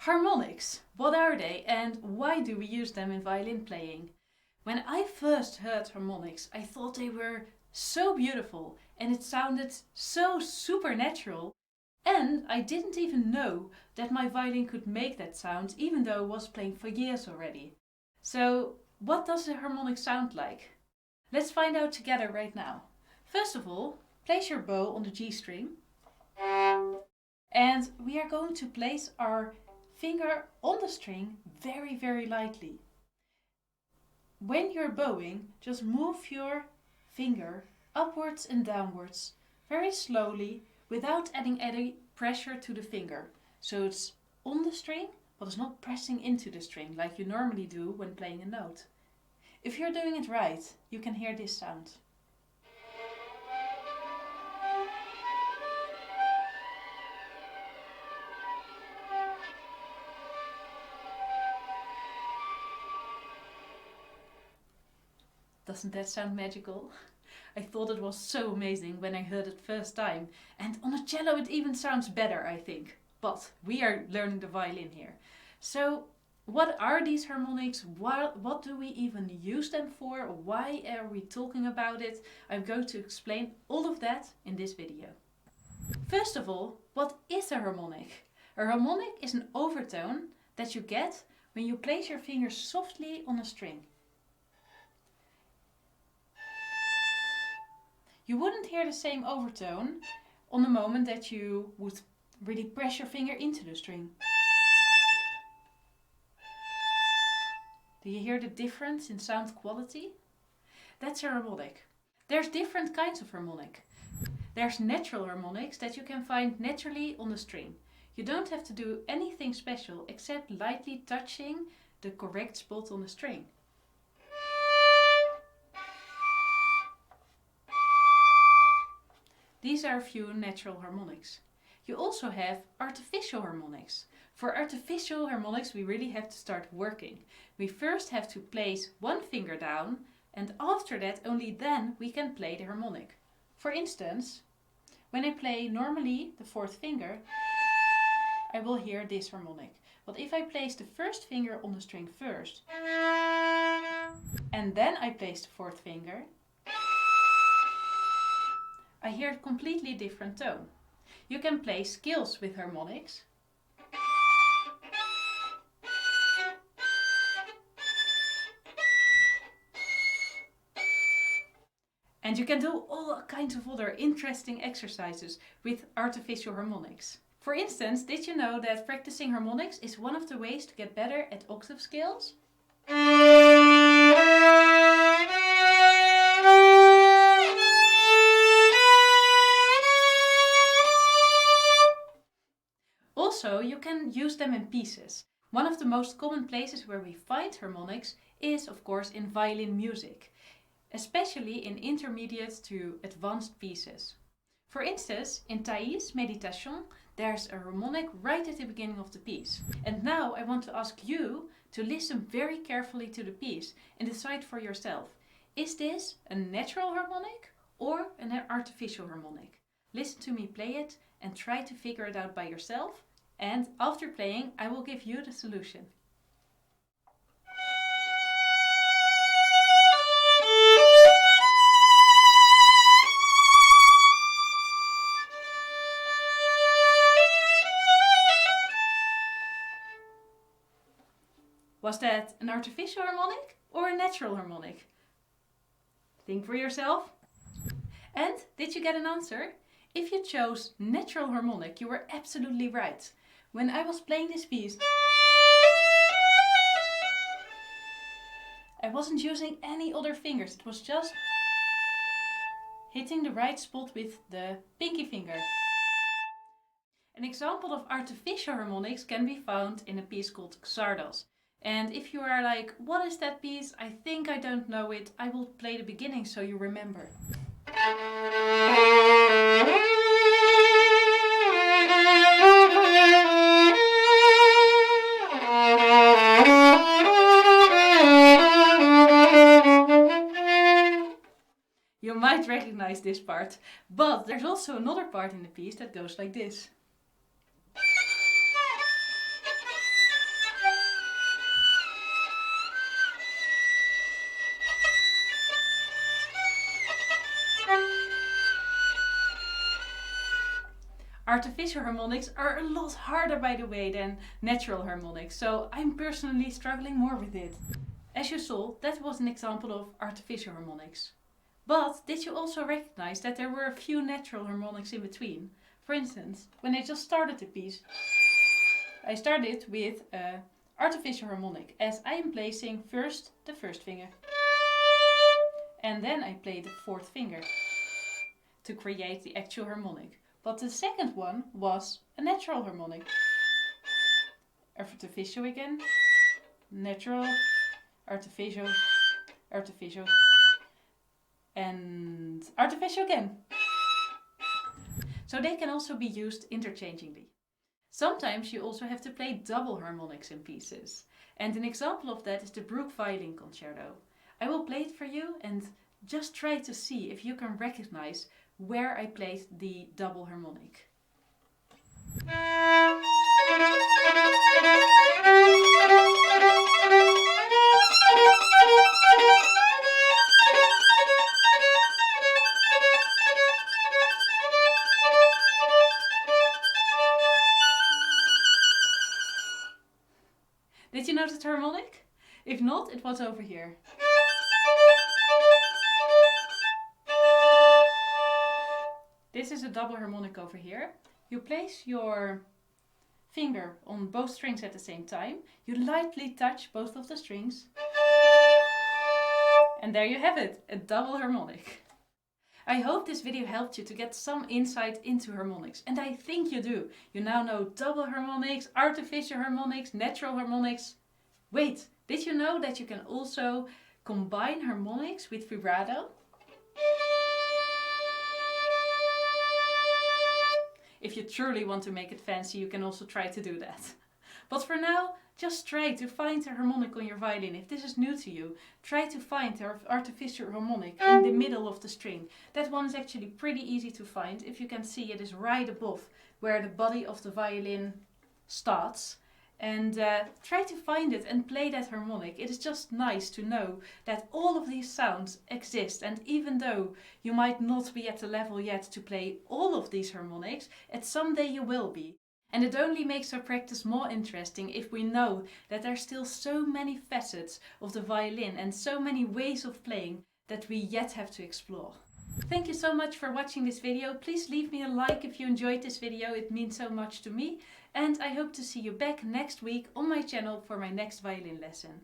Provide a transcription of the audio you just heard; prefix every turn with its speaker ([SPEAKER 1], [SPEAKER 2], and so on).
[SPEAKER 1] Harmonics, what are they and why do we use them in violin playing? When I first heard harmonics, I thought they were so beautiful and it sounded so supernatural. And I didn't even know that my violin could make that sound, even though I was playing for years already. So, what does a harmonic sound like? Let's find out together right now. First of all, place your bow on the G string. And we are going to place our finger on the string very lightly. When you're bowing, just move your finger upwards and downwards very slowly without adding any pressure to the finger. So it's on the string, but it's not pressing into the string like you normally do when playing a note. If you're doing it right, you can hear this sound. Doesn't that sound magical? I thought it was so amazing when I heard it first time. And on a cello it even sounds better, I think. But we are learning the violin here. So what are these harmonics? What do we even use them for? Why are we talking about it? I'm going to explain all of that in this video. First of all, what is a harmonic? A harmonic is an overtone that you get when you place your fingers softly on a string. You wouldn't hear the same overtone on the moment that you would really press your finger into the string. Do you hear the difference in sound quality? That's a harmonic. There's different kinds of harmonic. There's natural harmonics that you can find naturally on the string. You don't have to do anything special except lightly touching the correct spot on the string. These are a few natural harmonics. You also have artificial harmonics. For artificial harmonics we really have to start working. We first have to place one finger down and after that only then we can play the harmonic. For instance, when I play normally the fourth finger, I will hear this harmonic. But if I place the first finger on the string first and then I place the fourth finger, I hear a completely different tone. You can play scales with harmonics. And you can do all kinds of other interesting exercises with artificial harmonics. For instance, did you know that practicing harmonics is one of the ways to get better at octave scales? Also, you can use them in pieces. One of the most common places where we find harmonics is, of course, in violin music, especially in intermediate to advanced pieces. For instance, in Thais' Méditation, there's a harmonic right at the beginning of the piece. And now I want to ask you to listen very carefully to the piece and decide for yourself. Is this a natural harmonic or an artificial harmonic? Listen to me play it and try to figure it out by yourself. And after playing, I will give you the solution. Was that an artificial harmonic or a natural harmonic? Think for yourself. And did you get an answer? If you chose natural harmonic, you were absolutely right. When I was playing this piece, I wasn't using any other fingers. It was just hitting the right spot with the pinky finger. An example of artificial harmonics can be found in a piece called Xardas. And if you are like, what is that piece? I think I don't know it. I will play the beginning so you remember. You might recognize this part, but there's also another part in the piece that goes like this. Artificial harmonics are a lot harder, by the way, than natural harmonics, so I'm personally struggling more with it. As you saw, that was an example of artificial harmonics. But did you also recognize that there were a few natural harmonics in between? For instance, when I just started the piece, I started with an artificial harmonic, as I am placing first the first finger. And then I play the fourth finger to create the actual harmonic. But the second one was a natural harmonic. Artificial again, natural, artificial, artificial, and artificial again. So they can also be used interchangeably. Sometimes you also have to play double harmonics in pieces. And an example of that is the Bruch Violin Concerto. I will play it for you and just try to see if you can recognize where I played the double harmonic. Did you notice the harmonic? If not, it was over here. This is a double harmonic over here. You place your finger on both strings at the same time. You lightly touch both of the strings. And there you have it, a double harmonic. I hope this video helped you to get some insight into harmonics, and I think you do. You now know double harmonics, artificial harmonics, natural harmonics. Wait, did you know that you can also combine harmonics with vibrato? If you truly want to make it fancy, you can also try to do that. But for now, just try to find a harmonic on your violin. If this is new to you, try to find the artificial harmonic in the middle of the string. That one is actually pretty easy to find. If you can see, it is right above where the body of the violin starts. And try to find it and play that harmonic. It is just nice to know that all of these sounds exist, and even though you might not be at the level yet to play all of these harmonics, at someday you will be. And it only makes our practice more interesting if we know that there are still so many facets of the violin and so many ways of playing that we yet have to explore. Thank you so much for watching this video. Please leave me a like if you enjoyed this video, it means so much to me. And I hope to see you back next week on my channel for my next violin lesson.